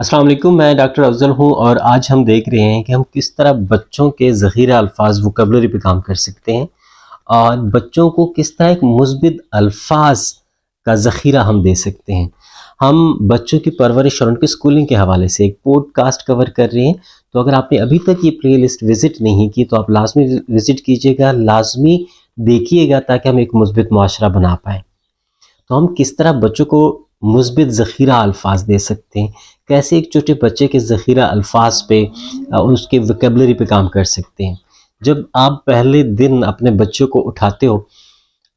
السلام علیکم، میں ڈاکٹر افضل ہوں اور آج ہم دیکھ رہے ہیں کہ ہم کس طرح بچوں کے ذخیرہ الفاظ ووکیبلری پہ کام کر سکتے ہیں اور بچوں کو کس طرح ایک مثبت الفاظ کا ذخیرہ ہم دے سکتے ہیں۔ ہم بچوں کی پرورش اور ان کی اسکولنگ کے حوالے سے ایک پوڈ کاسٹ کور کر رہے ہیں، تو اگر آپ نے ابھی تک یہ پلے لسٹ وزٹ نہیں کی تو آپ لازمی وزٹ کیجیے گا، لازمی دیکھیے گا تاکہ ہم ایک مثبت معاشرہ بنا پائیں۔ تو ہم کس طرح بچوں کو مثبت ذخیرہ الفاظ دے سکتے ہیں، کیسے ایک چھوٹے بچے کے ذخیرہ الفاظ پہ اس کے ووکیبلری پہ کام کر سکتے ہیں۔ جب آپ پہلے دن اپنے بچوں کو اٹھاتے ہو،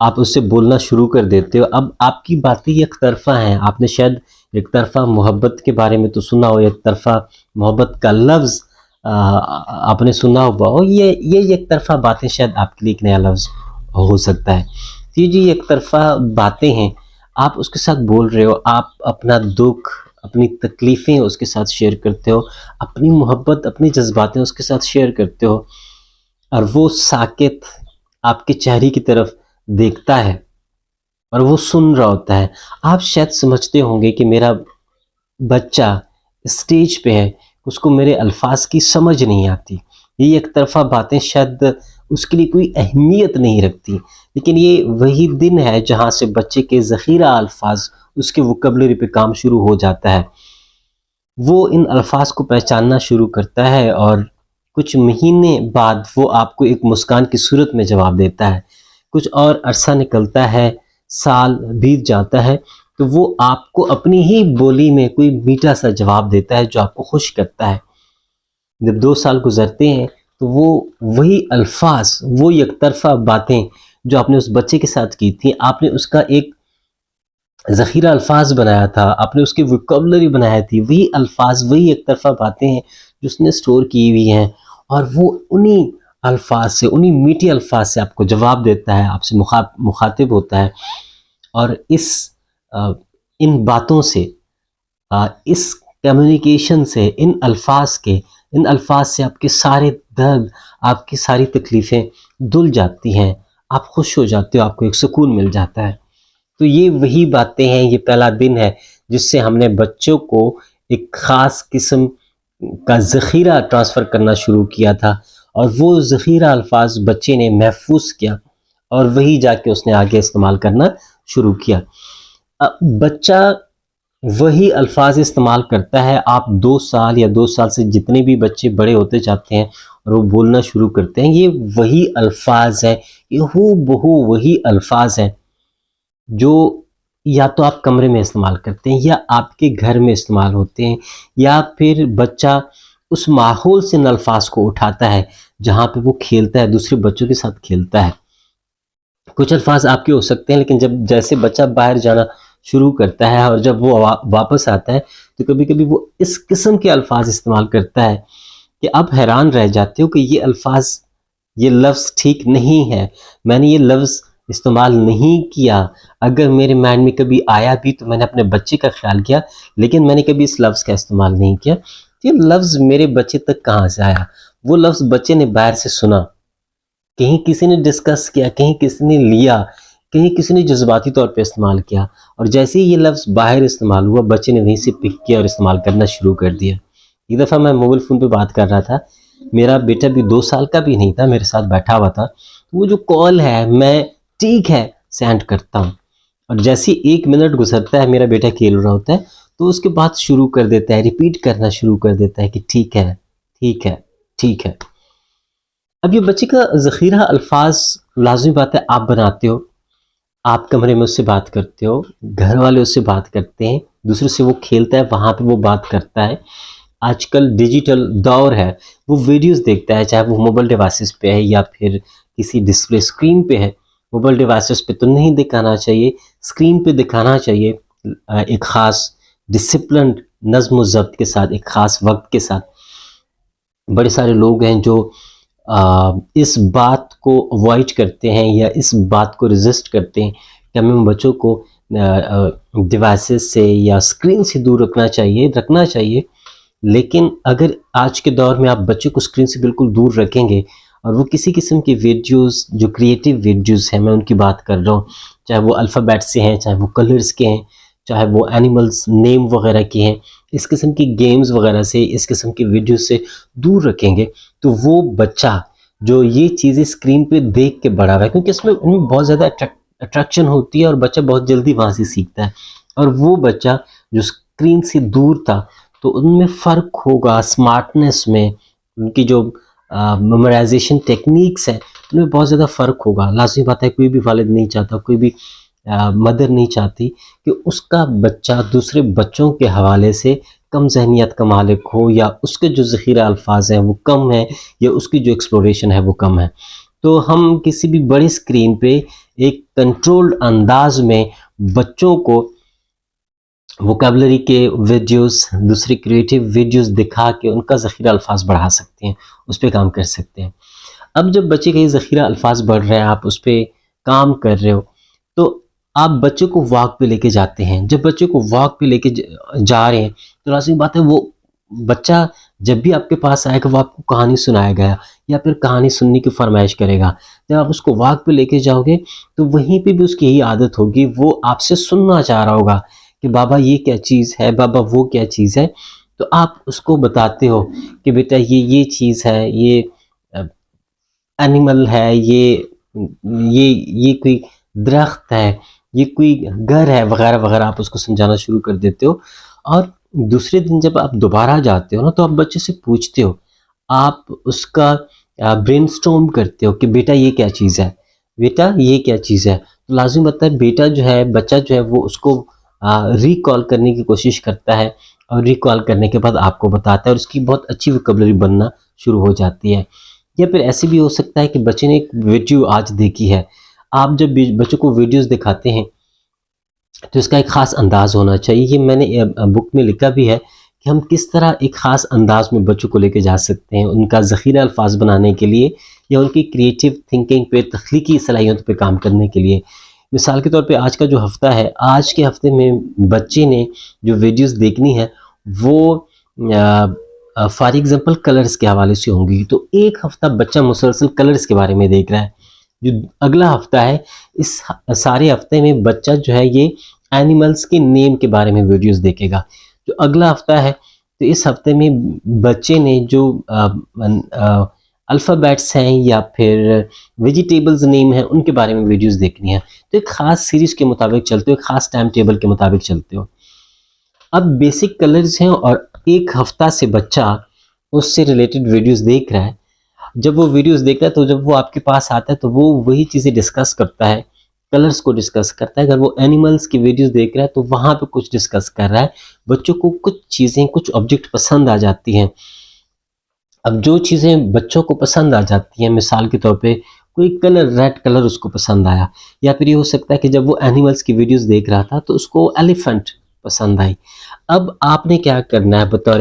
آپ اس سے بولنا شروع کر دیتے ہو، اب آپ کی باتیں یک طرفہ ہیں۔ آپ نے شاید ایک طرفہ محبت کے بارے میں تو سنا ہو، ایک طرفہ محبت کا لفظ آپ نے سنا ہوا ہو، یہ ایک طرفہ باتیں شاید آپ کے لیے ایک نیا لفظ ہو سکتا ہے۔ یہ جو ایک طرفہ باتیں ہیں، آپ اس کے ساتھ بول رہے ہو، آپ اپنا دکھ، اپنی تکلیفیں اس کے ساتھ شیئر کرتے ہو، اپنی محبت، اپنی جذباتیں اس کے ساتھ شیئر کرتے ہو، اور وہ ساکت آپ کے چہرے کی طرف دیکھتا ہے اور وہ سن رہا ہوتا ہے۔ آپ شاید سمجھتے ہوں گے کہ میرا بچہ اسٹیج پہ ہے، اس کو میرے الفاظ کی سمجھ نہیں آتی، یہ ایک طرفہ باتیں شاید اس کے لیے کوئی اہمیت نہیں رکھتی، لیکن یہ وہی دن ہے جہاں سے بچے کے ذخیرہ الفاظ، اس کے ووکیبلری پہ کام شروع ہو جاتا ہے۔ وہ ان الفاظ کو پہچاننا شروع کرتا ہے اور کچھ مہینے بعد وہ آپ کو ایک مسکان کی صورت میں جواب دیتا ہے۔ کچھ اور عرصہ نکلتا ہے، سال بیت جاتا ہے، تو وہ آپ کو اپنی ہی بولی میں کوئی میٹھا سا جواب دیتا ہے جو آپ کو خوش کرتا ہے۔ جب 2 سال گزرتے ہیں تو وہ وہی الفاظ، وہ یک طرفہ باتیں جو آپ نے اس بچے کے ساتھ کی تھی، آپ نے اس کا ایک ذخیرہ الفاظ بنایا تھا، آپ نے اس کی ووکیبلری بنائی تھی، وہی الفاظ، وہی ایک طرفہ باتیں ہیں جو اس نے سٹور کی ہوئی ہیں، اور وہ انہی الفاظ سے، انہی میٹھے الفاظ سے آپ کو جواب دیتا ہے، آپ سے مخاطب ہوتا ہے۔ اور ان باتوں سے، اس کمیونیکیشن سے، ان الفاظ سے آپ کے سارے درد، آپ کی ساری تکلیفیں دھل جاتی ہیں، آپ خوش ہو جاتے ہو، آپ کو ایک سکون مل جاتا ہے۔ تو یہ وہی باتیں ہیں، یہ پہلا دن ہے جس سے ہم نے بچوں کو ایک خاص قسم کا ذخیرہ ٹرانسفر کرنا شروع کیا تھا، اور وہ ذخیرہ الفاظ بچے نے محفوظ کیا اور وہی جا کے اس نے آگے استعمال کرنا شروع کیا۔ بچہ وہی الفاظ استعمال کرتا ہے، آپ 2 سال یا 2 سال سے جتنے بھی بچے بڑے ہوتے جاتے ہیں اور وہ بولنا شروع کرتے ہیں، یہ وہی الفاظ ہیں، یہ ہو بہو وہی الفاظ ہیں جو یا تو آپ کمرے میں استعمال کرتے ہیں، یا آپ کے گھر میں استعمال ہوتے ہیں، یا پھر بچہ اس ماحول سے ان الفاظ کو اٹھاتا ہے جہاں پہ وہ کھیلتا ہے، دوسرے بچوں کے ساتھ کھیلتا ہے۔ کچھ الفاظ آپ کے ہو سکتے ہیں، لیکن جیسے بچہ باہر جانا شروع کرتا ہے اور جب وہ واپس آتا ہے تو کبھی کبھی وہ اس قسم کے الفاظ استعمال کرتا ہے کہ آپ حیران رہ جاتے ہو کہ یہ الفاظ، یہ لفظ ٹھیک نہیں ہے، میں نے یہ لفظ استعمال نہیں کیا، اگر میرے مائنڈ میں کبھی آیا بھی تو میں نے اپنے بچے کا خیال کیا، لیکن میں نے کبھی اس لفظ کا استعمال نہیں کیا۔ یہ لفظ میرے بچے تک کہاں سے آیا؟ وہ لفظ بچے نے باہر سے سنا، کہیں کسی نے ڈسکس کیا، کہیں کسی نے لیا، کہیں کسی نے جذباتی طور پہ استعمال کیا، اور جیسے ہی یہ لفظ باہر استعمال ہوا، بچے نے وہیں سے پک کیا اور استعمال کرنا شروع کر دیا۔ ایک دفعہ میں موبائل فون پہ بات کر رہا تھا، میرا بیٹا بھی 2 سال کا بھی نہیں تھا، میرے ساتھ بیٹھا ہوا تھا، وہ جو کال ہے میں ٹھیک ہے سینڈ کرتا ہوں، اور جیسے 1 منٹ گزرتا ہے، میرا بیٹا کھیل رہا ہوتا ہے تو اس کے بعد شروع کر دیتا ہے، ریپیٹ کرنا شروع کر دیتا ہے کہ ٹھیک ہے، ٹھیک ہے، ٹھیک ہے۔ اب یہ بچے کا ذخیرہ الفاظ لازمی بات ہے، آپ بناتے ہو، آپ کمرے میں اس سے بات کرتے ہو، گھر والے اس سے بات کرتے ہیں، دوسرے سے وہ کھیلتا ہے، وہاں پہ وہ بات کرتا ہے۔ آج کل ڈیجیٹل دور ہے، وہ ویڈیوز دیکھتا ہے، چاہے وہ موبائل ڈیوائسز پہ ہے یا پھر کسی ڈسپلے اسکرین پہ ہے۔ موبائل ڈیوائسز پہ تو نہیں دکھانا چاہیے، اسکرین پہ دکھانا چاہیے، ایک خاص ڈسپلنڈ نظم و ضبط کے ساتھ، ایک خاص وقت کے ساتھ۔ بڑے سارے لوگ ہیں جو اس بات کو اوائڈ کرتے ہیں یا اس بات کو ریزسٹ کرتے ہیں کہ ہمیں بچوں کو ڈیوائسز سے یا اسکرین سے دور رکھنا چاہیے، لیکن اگر آج کے دور میں آپ بچے کو اسکرین سے بالکل دور رکھیں گے اور وہ کسی قسم کی ویڈیوز، جو کریٹیو ویڈیوز ہیں، میں ان کی بات کر رہا ہوں، چاہے وہ الفابیٹ سے ہیں، چاہے وہ کلرز کے ہیں، چاہے وہ اینیملز نیم وغیرہ کی ہیں، اس قسم کی گیمز وغیرہ سے، اس قسم کی ویڈیوز سے دور رکھیں گے، تو وہ بچہ جو یہ چیزیں اسکرین پہ دیکھ کے بڑا ہوا ہے، کیونکہ اس میں ان میں بہت زیادہ اٹریکشن ہوتی ہے اور بچہ بہت جلدی وہاں سے سیکھتا ہے، اور وہ بچہ جو اسکرین سے دور تھا تو ان میں فرق ہوگا، اسمارٹنس میں، ان کی جو میمورائزیشن ٹیکنیکس ہیں ان میں بہت زیادہ فرق ہوگا. لازمی بات ہے کوئی بھی والد نہیں چاہتا، کوئی بھی مدر نہیں چاہتی کہ اس کا بچہ دوسرے بچوں کے حوالے سے کم ذہنیت کا مالک ہو، یا اس کے جو ذخیرہ الفاظ ہیں وہ کم ہیں، یا اس کی جو ایکسپلوریشن ہے وہ کم ہے. تو ہم کسی بھی بڑی اسکرین پہ ایک کنٹرولڈ انداز میں بچوں کو ووکیبلری کے ویڈیوز، دوسری کریٹیو ویڈیوز دکھا کے ان کا ذخیرہ الفاظ بڑھا سکتے ہیں، اس پہ کام کر سکتے ہیں. اب جب بچے کا یہ ذخیرہ الفاظ بڑھ رہے ہیں، آپ اس پہ کام کر رہے ہو، تو آپ بچے کو واک پہ لے کے جاتے ہیں. جب بچے کو واک پہ لے کے جا رہے ہیں تو لازمی بات ہے وہ بچہ جب بھی آپ کے پاس آئے گا وہ آپ کو کہانی سنائے گا یا پھر کہانی سننے کی فرمائش کرے گا. جب آپ اس کو واک پہ لے کے جاؤ گے تو وہیں پہ بھی اس کی یہی عادت ہوگی، وہ آپ سے سننا چاہ رہا ہوگا کہ بابا یہ کیا چیز ہے، بابا وہ کیا چیز ہے. تو آپ اس کو بتاتے ہو کہ بیٹا یہ چیز ہے، یہ اینیمل ہے، یہ کوئی درخت ہے، یہ کوئی گھر ہے وغیرہ وغیرہ، آپ اس کو سمجھانا شروع کر دیتے ہو. اور دوسرے دن جب آپ دوبارہ جاتے ہو نا تو آپ بچے سے پوچھتے ہو، آپ اس کا برین سٹورم کرتے ہو کہ بیٹا یہ کیا چیز ہے، بیٹا یہ کیا چیز ہے. تو لازم بتا ہے بیٹا جو ہے، بچہ جو ہے وہ اس کو ریکال کرنے کی کوشش کرتا ہے، اور ریکال کرنے کے بعد آپ کو بتاتا ہے، اور اس کی بہت اچھی ووکیبلری بننا شروع ہو جاتی ہے. یا پھر ایسے بھی ہو سکتا ہے کہ بچے نے ایک ویڈیو آج دیکھی ہے، آپ جب بچوں کو ویڈیوز دکھاتے ہیں تو اس کا ایک خاص انداز ہونا چاہیے. یہ میں نے بک میں لکھا بھی ہے کہ ہم کس طرح ایک خاص انداز میں بچوں کو لے کے جا سکتے ہیں ان کا ذخیرہ الفاظ بنانے کے لیے، یا ان کی کریٹیو تھنکنگ پہ، تخلیقی صلاحیتوں پہ کام کرنے کے لیے. مثال کے طور پہ آج کا جو ہفتہ ہے، آج کے ہفتے میں بچے نے جو ویڈیوز دیکھنی ہے وہ فار ایگزامپل کلرز کے حوالے سے ہوں گی. تو ایک ہفتہ بچہ مسلسل کلرز کے بارے میں دیکھ رہا ہے. جو اگلا ہفتہ ہے، اس سارے ہفتے میں بچہ جو ہے یہ اینیملز کے نیم کے بارے میں ویڈیوز دیکھے گا. جو اگلا ہفتہ ہے تو اس ہفتے میں بچے نے جو الفابیٹس ہیں یا پھر ویجیٹیبلز نیم ہیں ان کے بارے میں ویڈیوز دیکھنی ہے. تو ایک خاص سیریز کے مطابق چلتے ہو، ایک خاص ٹائم ٹیبل کے مطابق چلتے ہو. اب بیسک کلرز ہیں اور ایک ہفتہ سے بچہ اس سے ریلیٹڈ ویڈیوز دیکھ رہا ہے. جب وہ ویڈیوز دیکھتا ہے تو جب وہ آپ کے پاس آتا ہے تو وہ وہی چیزیں ڈسکس کرتا ہے، کلرز کو ڈسکس کرتا ہے. اگر وہ اینیملز کی ویڈیوز دیکھ رہا ہے تو وہاں پہ کچھ ڈسکس کر رہا ہے. بچوں کو کچھ چیزیں، کچھ آبجیکٹ پسند آ جاتی ہیں. اب جو چیزیں بچوں کو پسند آ جاتی ہیں، مثال کے طور پہ کوئی کلر، ریڈ کلر اس کو پسند آیا، یا پھر یہ ہو سکتا ہے کہ جب وہ اینیملز کی ویڈیوز دیکھ رہا تھا تو اس کو ایلیفنٹ پسند آئی. اب آپ نے کیا کرنا ہے بطور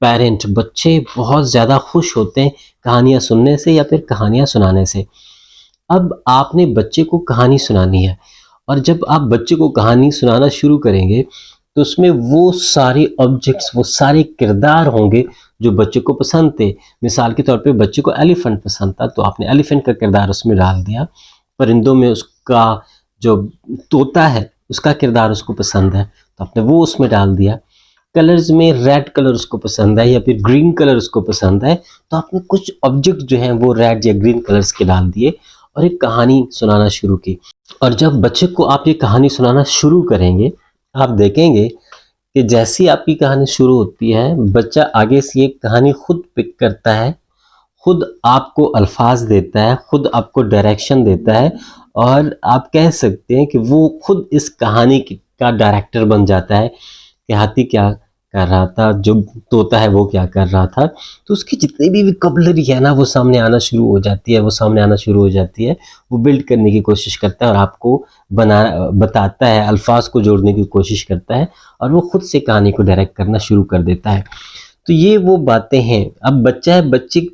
پیرنٹ؟ بچے بہت زیادہ خوش ہوتے ہیں کہانیاں سننے سے یا پھر کہانیاں سنانے سے. اب آپ نے بچے کو کہانی سنانی ہے، اور جب آپ بچے کو کہانی سنانا شروع کریں گے تو اس میں وہ سارے آبجیکٹس، وہ سارے کردار ہوں گے جو بچے کو پسند تھے. مثال کے طور پہ بچے کو ایلیفنٹ پسند تھا تو آپ نے ایلیفنٹ کا کردار اس میں ڈال دیا. پرندوں میں اس کا جو طوطا ہے اس کا کردار اس کو پسند ہے تو آپ نے وہ اس میں ڈال دیا. کلرز میں ریڈ کلر اس کو پسند ہے یا پھر گرین کلر اس کو پسند ہے تو آپ نے کچھ آبجیکٹ جو ہیں وہ ریڈ یا گرین کلرز کے ڈال دیے اور ایک کہانی سنانا شروع کی. اور جب بچے کو آپ یہ کہانی سنانا شروع کریں گے، آپ دیکھیں گے کہ جیسی آپ کی کہانی شروع ہوتی ہے بچہ آگے سے یہ کہانی خود پک کرتا ہے، خود آپ کو الفاظ دیتا ہے، خود آپ کو ڈائریکشن دیتا ہے، اور آپ کہہ سکتے ہیں کہ وہ خود اس کہانی کا ڈائریکٹر بن جاتا ہے کہ ہاتھی کیا کر رہا تھا، جو طوطا ہے وہ کیا کر رہا تھا. تو اس کی جتنی بھی ووکیبلری ہے نا وہ سامنے آنا شروع ہو جاتی ہے، وہ بلڈ کرنے کی کوشش کرتا ہے اور آپ کو بتاتا ہے، الفاظ کو جوڑنے کی کوشش کرتا ہے، اور وہ خود سے کہانی کو ڈائریکٹ کرنا شروع کر دیتا ہے. تو یہ وہ باتیں ہیں. اب بچہ ہے،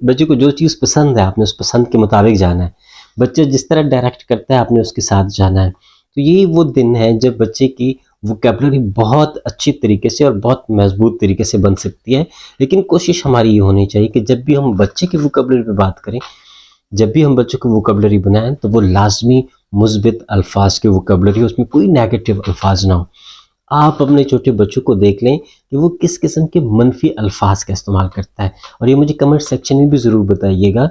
بچے کو جو چیز پسند ہے آپ نے اس پسند کے مطابق جانا ہے. بچہ جس طرح ڈائریکٹ کرتا ہے آپ نے اس کے ساتھ جانا ہے. تو یہی وہ دن ہے جب بچے کی ووکیبلری بہت اچھی طریقے سے اور بہت مضبوط طریقے سے بن سکتی ہے. لیکن کوشش ہماری یہ ہونی چاہیے کہ جب بھی ہم بچے کی ووکیبلری پہ بات کریں، جب بھی ہم بچوں کی ووکیبلری بنائیں تو وہ لازمی مثبت الفاظ کی ووکیبلری، اس میں کوئی نیگیٹو الفاظ نہ ہو. آپ اپنے چھوٹے بچوں کو دیکھ لیں کہ وہ کس قسم کے منفی الفاظ کا استعمال کرتا ہے، اور یہ مجھے کمنٹ سیکشن میں بھی ضرور بتائیے گا،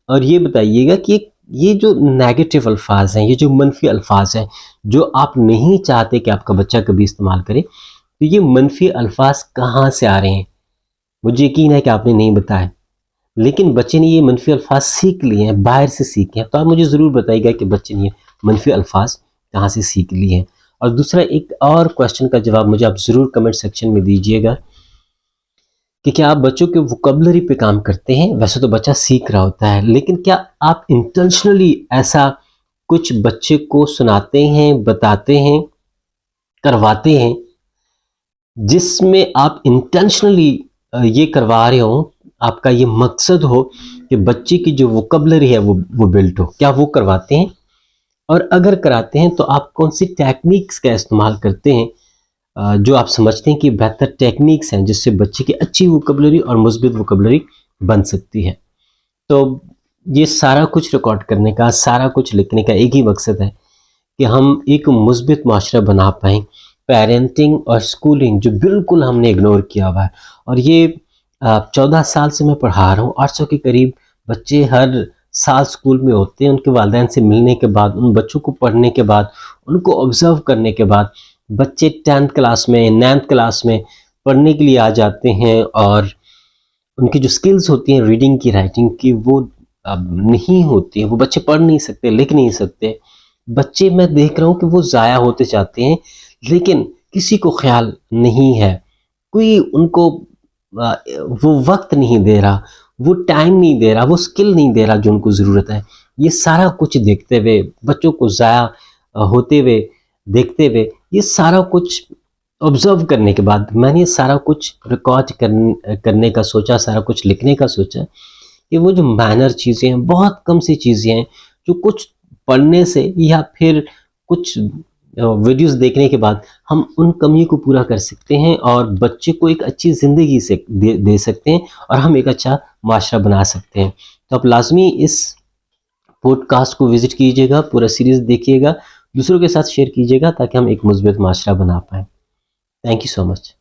اور یہ بتائیے گا کہ یہ جو نیگیٹو الفاظ ہیں، یہ جو منفی الفاظ ہیں جو آپ نہیں چاہتے کہ آپ کا بچہ کبھی استعمال کرے، تو یہ منفی الفاظ کہاں سے آ رہے ہیں؟ مجھے یقین ہے کہ آپ نے نہیں بتایا، لیکن بچے نے یہ منفی الفاظ سیکھ لیے ہیں، باہر سے سیکھے ہیں، تو آپ مجھے ضرور بتائیے گا کہ بچے نے یہ منفی الفاظ کہاں سے سیکھ لیے ہیں۔ اور دوسرا ایک اور کویسچن کا جواب مجھے آپ ضرور کمنٹ سیکشن میں دیجیے گا کہ کیا آپ بچوں کے ووکیبلری پہ کام کرتے ہیں؟ ویسے تو بچہ سیکھ رہا ہوتا ہے، لیکن کیا آپ انٹینشنلی ایسا کچھ بچے کو سناتے ہیں، بتاتے ہیں، کرواتے ہیں جس میں آپ انٹینشنلی یہ کروا رہے ہوں، آپ کا یہ مقصد ہو کہ بچے کی جو ووکیبلری ہے وہ بلڈ ہو؟ کیا وہ کرواتے ہیں؟ اور اگر کراتے ہیں تو آپ کون سی ٹیکنیکس کا استعمال کرتے ہیں جو آپ سمجھتے ہیں کہ بہتر ٹیکنیکس ہیں جس سے بچے کی اچھی ووکیبلری اور مثبت ووکیبلری بن سکتی ہے؟ تو یہ سارا کچھ ریکارڈ کرنے کا، سارا کچھ لکھنے کا ایک ہی مقصد ہے کہ ہم ایک مثبت معاشرہ بنا پائیں۔ پیرنٹنگ اور سکولنگ جو بالکل ہم نے اگنور کیا ہوا ہے، اور یہ 14 سال سے میں پڑھا رہا ہوں، 800 کے قریب بچے ہر سال سکول میں ہوتے ہیں۔ ان کے والدین سے ملنے کے بعد، ان بچوں کو پڑھنے کے بعد، ان کو آبزرو کرنے کے بعد، بچے 10th کلاس میں 9th کلاس میں پڑھنے کے لیے آ جاتے ہیں، اور ان کی جو سکلز ہوتی ہیں ریڈنگ کی، رائٹنگ کی، وہ اب نہیں ہوتی ہیں۔ وہ بچے پڑھ نہیں سکتے، لکھ نہیں سکتے۔ بچے میں دیکھ رہا ہوں کہ وہ ضائع ہوتے جاتے ہیں، لیکن کسی کو خیال نہیں ہے، کوئی ان کو وہ وقت نہیں دے رہا، وہ ٹائم نہیں دے رہا، وہ سکل نہیں دے رہا جو ان کو ضرورت ہے۔ یہ سارا کچھ دیکھتے ہوئے، بچوں کو ضائع ہوتے ہوئے دیکھتے ہوئے، یہ سارا کچھ آبزرو کرنے کے بعد میں نے یہ سارا کچھ ریکارڈ کرنے کا سوچا، سارا کچھ لکھنے کا سوچا کہ وہ جو مینر چیزیں ہیں، بہت کم سی چیزیں ہیں جو کچھ پڑھنے سے یا پھر کچھ ویڈیوز دیکھنے کے بعد ہم ان کمیوں کو پورا کر سکتے ہیں، اور بچے کو ایک اچھی زندگی سے دے سکتے ہیں، اور ہم ایک اچھا معاشرہ بنا سکتے ہیں۔ تو آپ لازمی اس پوڈ کاسٹ کو وزٹ کیجیے گا، پورا سیریز دیکھیے گا، دوسروں کے ساتھ شیئر کیجیے گا تاکہ ہم ایک مثبت معاشرہ بنا پائیں۔ Thank you so much.